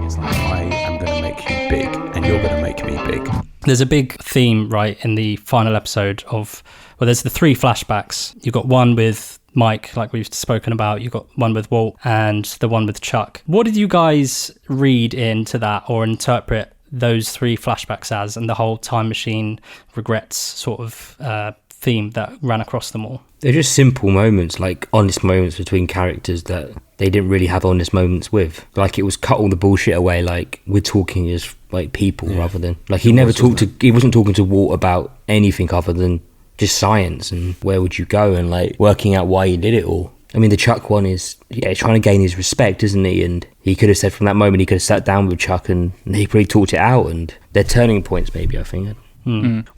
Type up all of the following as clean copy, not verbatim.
It's like, I am going to make you big and you're going to make me big. There's a big theme, right, in the final episode of, well, there's the 3 flashbacks. You've got one with Mike, like we've spoken about. You've got one with Walt and the one with Chuck. What did you guys read into that or interpret those 3 flashbacks as, and the whole time machine regrets sort of theme that ran across them all? They're just simple moments, like honest moments between characters that they didn't really have honest moments with. Like, it was cut all the bullshit away, like we're talking as like people rather than like he wasn't talking to Walt about anything other than just science and where would you go and like working out why he did it all. I mean, the Chuck one is trying to gain his respect, isn't he? And he could have said from that moment, he could have sat down with Chuck and he probably talked it out, and they're turning points maybe, I think.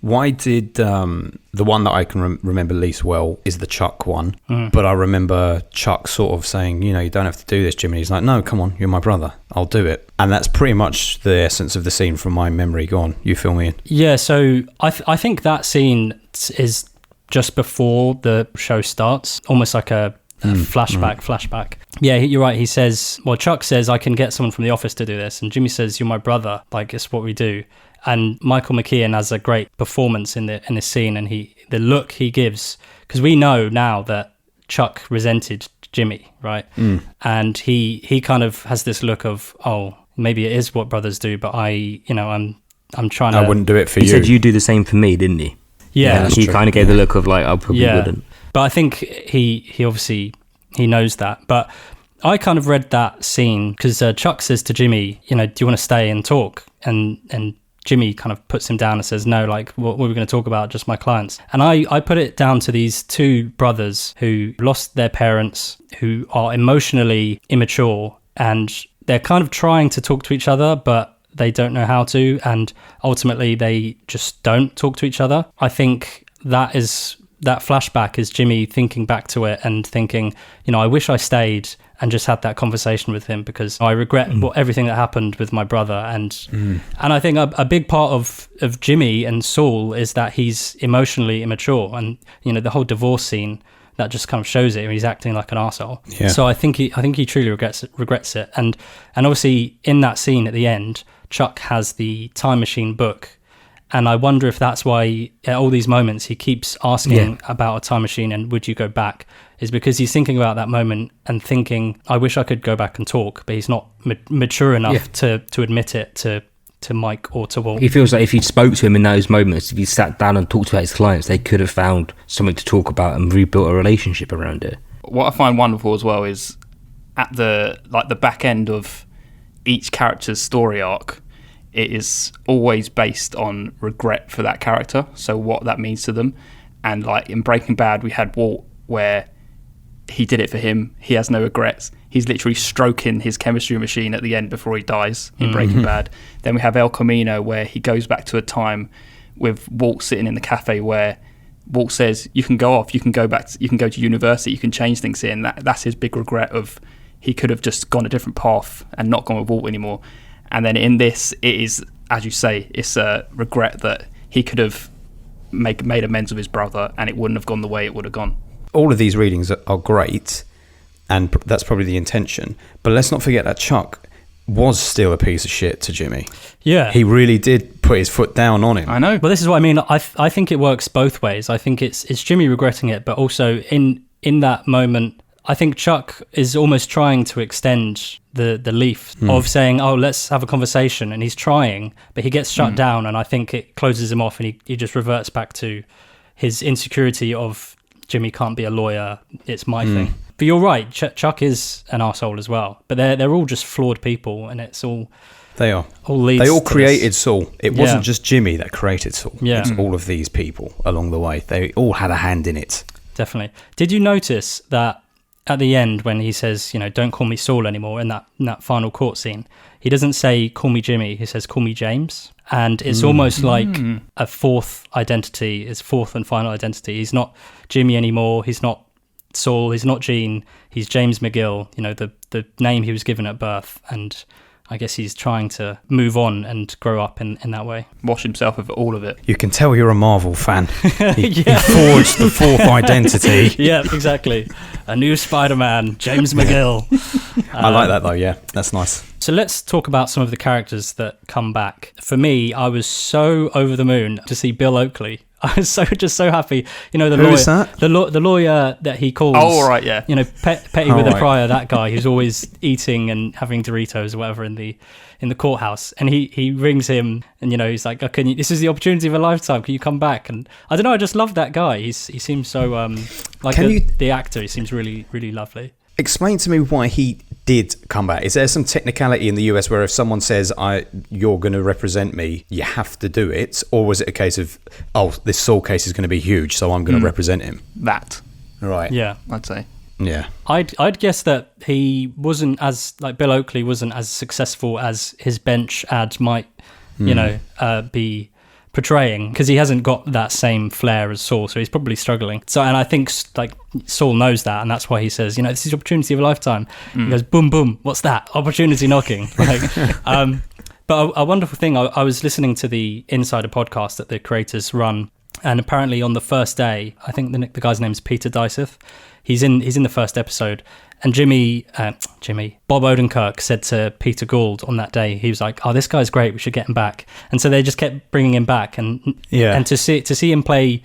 Why did the one that I can remember least well is the Chuck one, but I remember Chuck sort of saying, you don't have to do this, Jimmy. He's like, no, come on, you're my brother, I'll do it. And that's pretty much the essence of the scene from my memory. Go on, you fill me in. Yeah, so I think that scene is just before the show starts, almost like a flashback. Yeah, you're right. He says, well, Chuck says, I can get someone from the office to do this, and Jimmy says, you're my brother, like it's what we do. And Michael McKean has a great performance in this scene, and the look he gives, because we know now that Chuck resented Jimmy, right? And he kind of has this look of, oh, maybe it is what brothers do, but I'm trying to. I wouldn't do it for you. He said you do the same for me, didn't he? Yeah, and he kind of gave the look of like, I probably wouldn't. But I think he obviously he knows that. But I kind of read that scene because Chuck says to Jimmy, do you want to stay and talk? And Jimmy kind of puts him down and says, no, like, what are we going to talk about? Just my clients. And I put it down to these 2 brothers who lost their parents, who are emotionally immature, and they're kind of trying to talk to each other, but they don't know how to. And ultimately, they just don't talk to each other. I think that flashback is Jimmy thinking back to it and thinking, I wish I stayed and just had that conversation with him because I regret everything that happened with my brother. And I think a big part of Jimmy and Saul is that he's emotionally immature, and the whole divorce scene that just kind of shows it. He's acting like an arsehole. Yeah. So I think he truly regrets it. And obviously in that scene at the end, Chuck has the time machine book. And I wonder if that's why at all these moments he keeps asking about a time machine and would you go back, is because he's thinking about that moment and thinking, I wish I could go back and talk, but he's not mature enough to admit it to Mike or to Walt. He feels like if he spoke to him in those moments, if he sat down and talked to his clients, they could have found something to talk about and rebuilt a relationship around it. What I find wonderful as well is at the back end of each character's story arc, it is always based on regret for that character, so what that means to them. And like in Breaking Bad, we had Walt where he did it for him, he has no regrets, he's literally stroking his chemistry machine at the end before he dies in Breaking Bad. Then we have El Camino where he goes back to a time with Walt sitting in the cafe where Walt says, you can go off, you can go back, you can go to university, you can change things here, and that's his big regret of he could have just gone a different path and not gone with Walt anymore. And then in this, it is, as you say, it's a regret that he could have made amends with his brother and it wouldn't have gone the way it would have gone. All of these readings are great, and that's probably the intention. But let's not forget that Chuck was still a piece of shit to Jimmy. Yeah. He really did put his foot down on him. I know. Well, this is what I mean. I think it works both ways. I think it's Jimmy regretting it, but also in that moment, I think Chuck is almost trying to extend the leaf of saying, oh, let's have a conversation. And he's trying, but he gets shut down. And I think it closes him off and he just reverts back to his insecurity of Jimmy can't be a lawyer. It's my thing. But you're right. Chuck is an arsehole as well. But they're all just flawed people, and it's all... They are. They all created Saul. It wasn't just Jimmy that created Saul. Yeah. It's all of these people along the way. They all had a hand in it. Definitely. Did you notice that at the end when he says, don't call me Saul anymore in that final court scene, he doesn't say, call me Jimmy. He says, call me James. And it's almost like a fourth identity, his fourth and final identity. He's not Jimmy anymore. He's not Saul. He's not Gene. He's James McGill, the name he was given at birth. And I guess he's trying to move on and grow up in that way. Wash himself of all of it. You can tell you're a Marvel fan. He forged the fourth identity. Yeah, exactly. A new Spider-Man, James McGill. I like that though, yeah. That's nice. So let's talk about some of the characters that come back. For me, I was so over the moon to see Bill Oakley. I was so happy. You know, the Who lawyer, is that? the lawyer that he calls. Oh, right, yeah. You know, Petty Oh, with a right. prior, that guy who's always eating and having Doritos or whatever in the courthouse. And he rings him, and you know, he's like, "Okay, this is the opportunity of a lifetime. Can you come back?" And I don't know, I just love that guy. He seems so the actor. He seems really, really lovely. Explain to me why he did come back. Is there some technicality in the US where if someone says, you're going to represent me, you have to do it? Or was it a case of, this Saul case is going to be huge, so I'm going to represent him? That, Right. Yeah. I'd say. Yeah. I'd guess that he wasn't as, like, Bill Oakley wasn't as successful as his bench ad might, be portraying, because he hasn't got that same flair as Saul, so he's probably struggling. So, and I think like Saul knows that, and that's why he says, this is the opportunity of a lifetime. He goes, boom, boom, what's that? Opportunity knocking. But a wonderful thing, I was listening to the Insider podcast that the creators run, and apparently on the first day, I think the guy's name is Peter Dyseth. He's in the first episode, and Bob Odenkirk said to Peter Gould on that day, he was like, "Oh, this guy's great. We should get him back." And so they just kept bringing him back, and to see him play.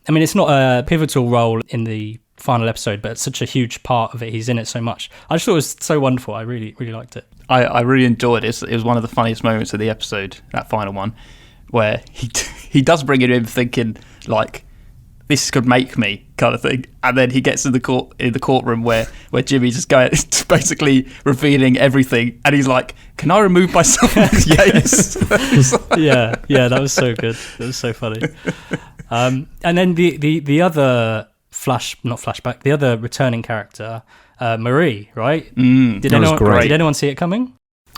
I mean, it's not a pivotal role in the final episode, but it's such a huge part of it. He's in it so much. I just thought it was so wonderful. I really, really liked it. I really enjoyed it. It was one of the funniest moments of the episode, that final one, where he does bring it in thinking like, this could make me, kind of thing, and then he gets in the courtroom where Jimmy's just going, basically revealing everything, and he's like, "Can I remove myself from this case?" yeah, that was so good. It was so funny. And then the other the other returning character, Marie, right? Did anyone see it coming?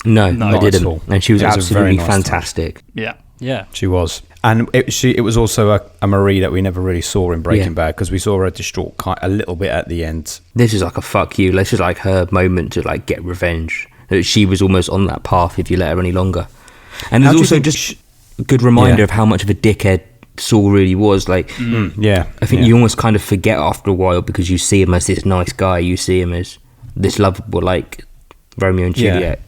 No, I didn't. And she was It was a absolutely very nice fantastic. Yeah, She was. And it was also a Marie that we never really saw in Breaking Bad, because we saw her distraught a little bit at the end. This is like a fuck you. This is like her moment to like get revenge. She was almost on that path if you let her any longer. And there's also just a good reminder of how much of a dickhead Saul really was. Like, I think you almost kind of forget after a while, because you see him as this nice guy. You see him as this lovable, like Romeo and Juliet.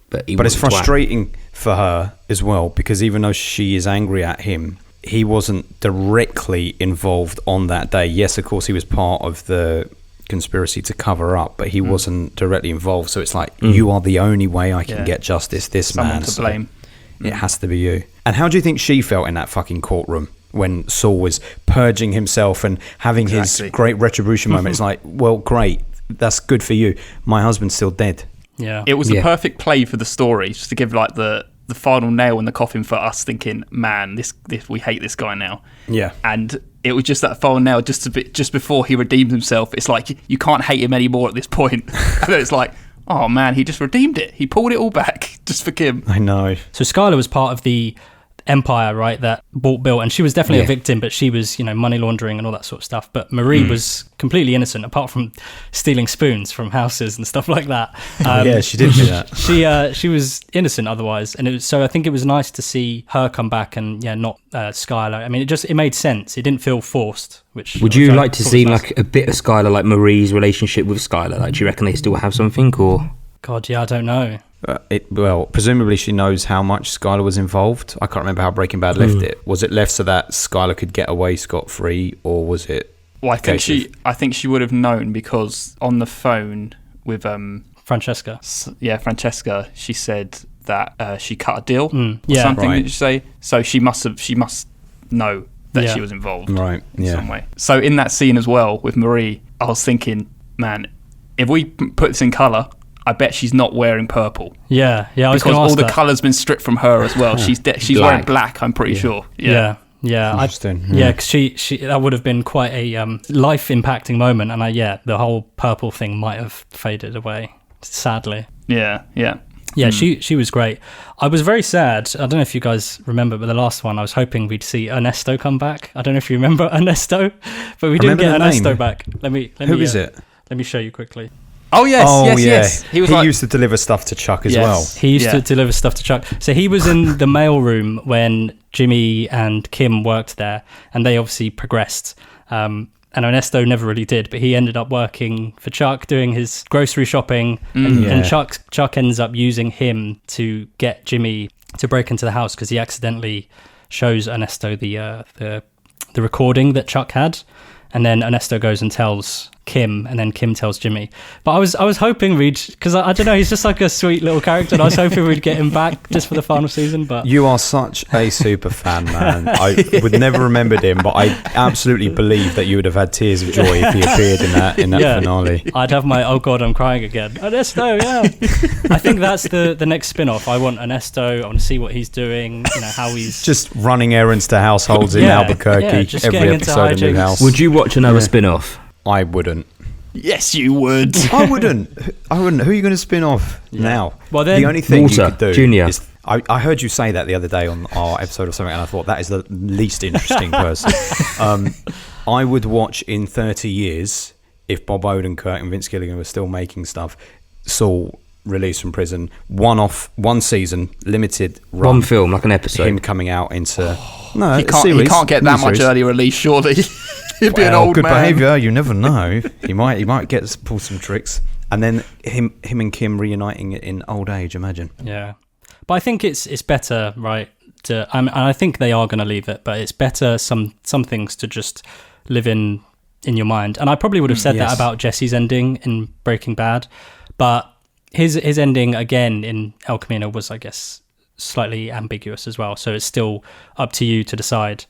But it's frustrating for her as well, because even though she is angry at him, he wasn't directly involved on that day. Yes, of course, he was part of the conspiracy to cover up, but he wasn't directly involved. So it's like, you are the only way I can get justice. Someone to blame. It has to be you. And how do you think she felt in that fucking courtroom when Saul was purging himself and having his great retribution moment? It's like, well, great, that's good for you. My husband's still dead. Yeah, it was the perfect play for the story, just to give like the final nail in the coffin for us thinking, man, this we hate this guy now. Yeah, and it was just that final nail just before he redeemed himself. It's like, you can't hate him anymore at this point. And then it's like, oh man, he just redeemed it. He pulled it all back just for Kim. I know. So Skyler was part of the empire, right, that bought Bill, and she was definitely a victim, but she was, money laundering and all that sort of stuff. But Marie was completely innocent, apart from stealing spoons from houses and stuff like that. She did do that. She was innocent otherwise, and so I think it was nice to see her come back, and not Skyler. I mean, it made sense. It didn't feel forced. Would you like to see like a bit of Skyler, like Marie's relationship with Skyler? Like, do you reckon they still have something, or? God, yeah, I don't know. Presumably she knows how much Skyler was involved. I can't remember how Breaking Bad left it. Was it left so that Skyler could get away scot-free, or was it? Well, I think she would have known, because on the phone with Francesca. Yeah, Francesca. She said that she cut a deal. Did you say? So she must know that she was involved, right? In some way. So in that scene as well with Marie, I was thinking, man, if we put this in color, I bet she's not wearing purple. Yeah. I was because all the that. color's been stripped from her as well. She's wearing black. I'm pretty sure. Yeah. Interesting. Because she that would have been quite a life impacting moment, and the whole purple thing might have faded away, sadly. Yeah. She was great. I was very sad. I don't know if you guys remember, but the last one, I was hoping we'd see Ernesto come back. I don't know if you remember Ernesto, but we didn't get Ernesto back. Who is it? Let me show you quickly. Oh, yes. He used to deliver stuff to Chuck as well. He used to deliver stuff to Chuck. So he was in the mailroom when Jimmy and Kim worked there, and they obviously progressed. and Ernesto never really did, but he ended up working for Chuck doing his grocery shopping, and Chuck ends up using him to get Jimmy to break into the house because he accidentally shows Ernesto the recording that Chuck had, and then Ernesto goes and tells Kim, and then Kim tells Jimmy. But I was hoping because I don't know, he's just like a sweet little character, and I was hoping we'd get him back just for the final season. But you are such a super fan, man. I would never remembered him, but I absolutely believe that you would have had tears of joy if he appeared in that finale. I'd have my, oh god, I'm crying again. Ernesto, yeah. I think that's the next spin-off. I want Ernesto. I want to see what he's doing, how he's just running errands to households in Albuquerque, just every episode of New House. Would you watch another spin-off? I wouldn't. Yes, you would. I wouldn't. Who are you going to spin off now? Well, then, the only thing Walter, you could do Junior. is... I heard you say that the other day on our episode of something, and I thought that is the least interesting person. I would watch in 30 years, if Bob Odenkirk and Vince Gilligan were still making stuff, Saul released from prison, one season, limited run. One film, like an episode. Him coming out into... He can't get that much early release, surely. He'd be an old good man. behaviour, you never know. He might pull some tricks. And then him and Kim reuniting it in old age, imagine. Yeah. But I think it's better, right? And I think they are going to leave it, but it's better some things to just live in your mind. And I probably would have said that about Jesse's ending in Breaking Bad, but his ending again in El Camino was, I guess, slightly ambiguous as well. So it's still up to you to decide.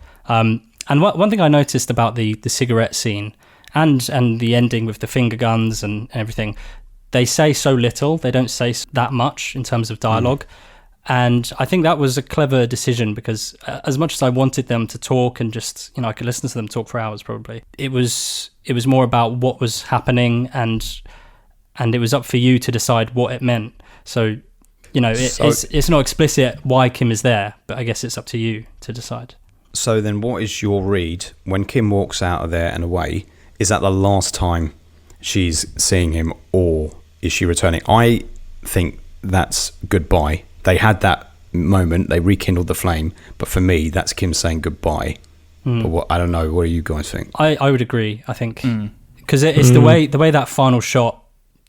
And one thing I noticed about the cigarette scene and the ending with the finger guns and everything, they say so little. They don't say that much in terms of dialogue. And I think that was a clever decision because as much as I wanted them to talk and just, I could listen to them talk for hours probably, it was more about what was happening and it was up for you to decide what it meant. So, it's not explicit why Kim is there, but I guess it's up to you to decide. So then what is your read when Kim walks out of there and away? Is that the last time she's seeing him, or is she returning? I think that's goodbye. They had that moment, they rekindled the flame, but for me, that's Kim saying goodbye. But I don't know, what do you guys think? I would agree, I think. Because it's the way that final shot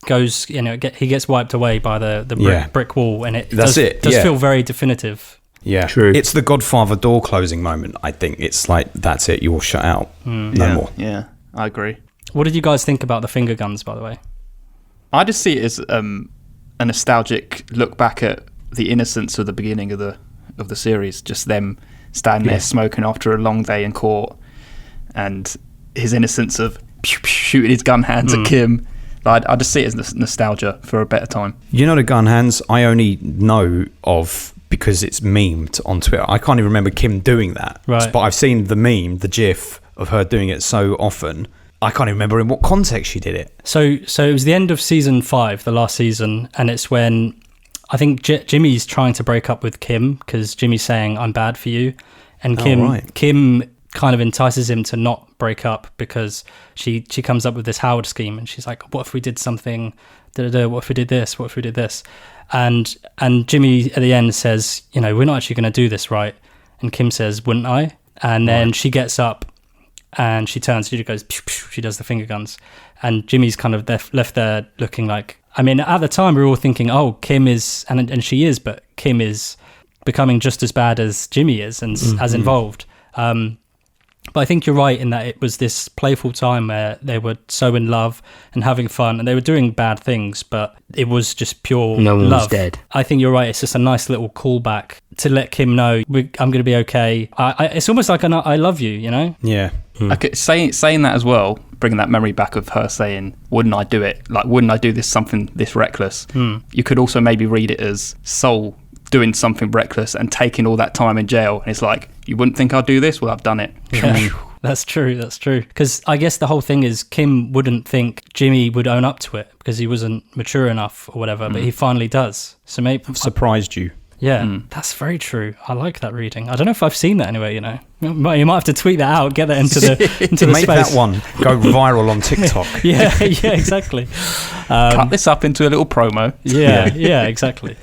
goes, he gets wiped away by the brick wall, and it does feel very definitive. Yeah, true. It's the Godfather door closing moment. I think it's like, that's it, you're shut out. No more. Yeah, I agree. What did you guys think about the finger guns, by the way? I just see it as a nostalgic look back at the innocence of the beginning of the series. Just them standing there smoking after a long day in court, and his innocence of shooting his gun hands at Kim. I just see it as nostalgia for a better time. The gun hands I only know of because it's memed on Twitter. I can't even remember Kim doing that. Right. But I've seen the meme, the GIF of her doing it so often. I can't even remember in what context she did it. So it was the end of season 5, the last season, and it's when I think Jimmy's trying to break up with Kim because Jimmy's saying, I'm bad for you. And Kim kind of entices him to not break up because she comes up with this Howard scheme, and she's like, what if we did something, what if we did this, what if we did this? And Jimmy at the end says, we're not actually going to do this, right? And Kim says, wouldn't I? And then she gets up and she turns, she goes, pew, pew, she does the finger guns. And Jimmy's kind of left there looking like, at the time we were all thinking, oh, Kim is, and she is, but Kim is becoming just as bad as Jimmy is and as involved. But I think you're right in that it was this playful time where they were so in love and having fun, and they were doing bad things, but it was just pure no one love. Was dead. I think you're right. It's just a nice little callback to let Kim know I'm going to be okay. It's almost like an I love you, Yeah. Okay, saying that as well, bringing that memory back of her saying, wouldn't I do it? Like, wouldn't I do something this reckless? You could also maybe read it as Saul doing something reckless and taking all that time in jail. And it's like, you wouldn't think I'd do this? Well, I've done it. Yeah, that's true. Because I guess the whole thing is Kim wouldn't think Jimmy would own up to it because he wasn't mature enough or whatever, but he finally does. So maybe surprised you. Yeah, that's very true. I like that reading. I don't know if I've seen that anywhere, You might have to tweet that out, get that into the make space. That one go viral on TikTok. yeah, exactly. Cut this up into a little promo. Yeah, exactly.